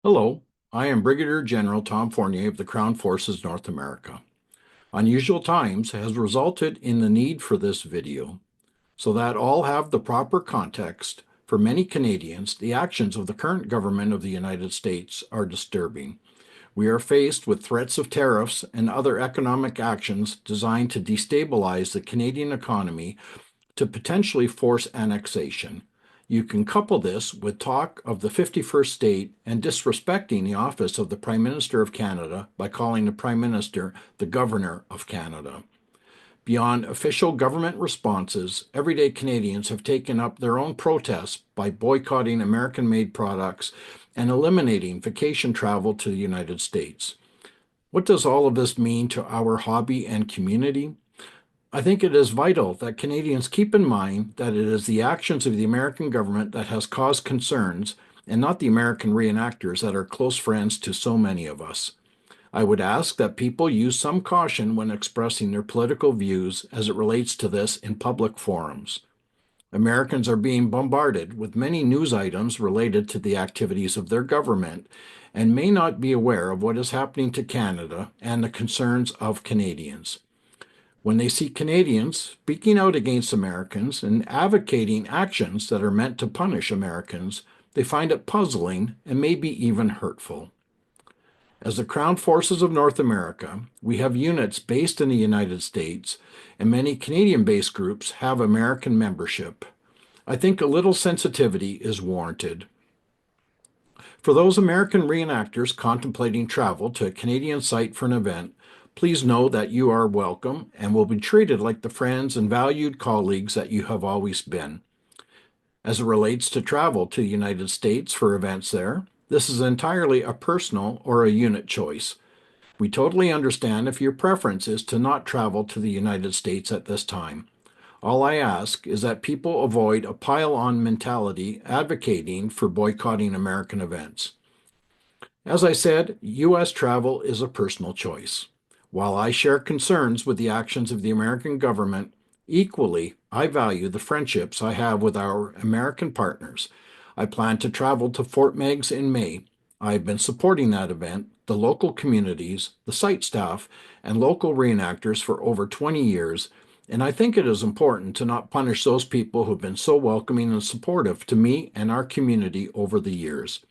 Hello, I am Brigadier General Tom Fournier of the Crown Forces North America. Unusual times has resulted in the need for this video. So that all have the proper context, for many Canadians, the actions of the current government of the United States are disturbing. We are faced with threats of tariffs and other economic actions designed to destabilize the Canadian economy to potentially force annexation. You can couple this with talk of the 51st state and disrespecting the office of the Prime Minister of Canada by calling the Prime Minister the Governor of Canada. Beyond official government responses, everyday Canadians have taken up their own protests by boycotting American made products and eliminating vacation travel to the United States. What does all of this mean to our hobby and community? I think it is vital that Canadians keep in mind that it is the actions of the American government that has caused concerns and not the American reenactors that are close friends to so many of us. I would ask that people use some caution when expressing their political views as it relates to this in public forums. Americans are being bombarded with many news items related to the activities of their government and may not be aware of what is happening to Canada and the concerns of Canadians. When they see Canadians speaking out against Americans and advocating actions that are meant to punish Americans, they find it puzzling and maybe even hurtful. As the Crown Forces of North America, we have units based in the United States, and many Canadian-based groups have American membership. I think a little sensitivity is warranted. For those American reenactors contemplating travel to a Canadian site for an event, please know that you are welcome and will be treated like the friends and valued colleagues that you have always been. As it relates to travel to the United States for events there, this is entirely a personal or a unit choice. We totally understand if your preference is to not travel to the United States at this time. All I ask is that people avoid a pile-on mentality advocating for boycotting American events. As I said, U.S. travel is a personal choice. While I share concerns with the actions of the American government, equally, I value the friendships I have with our American partners. I plan to travel to Fort Meigs in May. I have been supporting that event, the local communities, the site staff, and local reenactors for over 20 years, and I think it is important to not punish those people who have been so welcoming and supportive to me and our community over the years.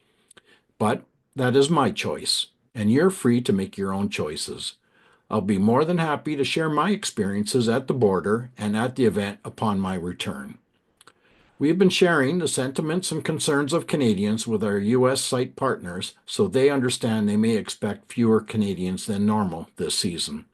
But that is my choice, and you're free to make your own choices. I'll be more than happy to share my experiences at the border and at the event upon my return. We have been sharing the sentiments and concerns of Canadians with our U.S. site partners so they understand they may expect fewer Canadians than normal this season.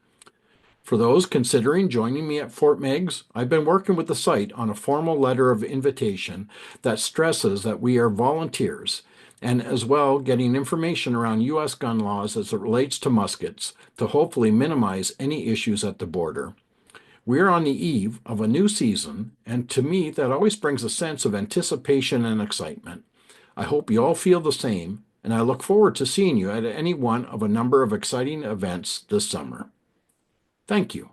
For those considering joining me at Fort Meigs, I've been working with the site on a formal letter of invitation that stresses that we are volunteers, and as well getting information around U.S. gun laws as it relates to muskets to hopefully minimize any issues at the border. We are on the eve of a new season, and to me, that always brings a sense of anticipation and excitement. I hope you all feel the same, and I look forward to seeing you at any one of a number of exciting events this summer. Thank you.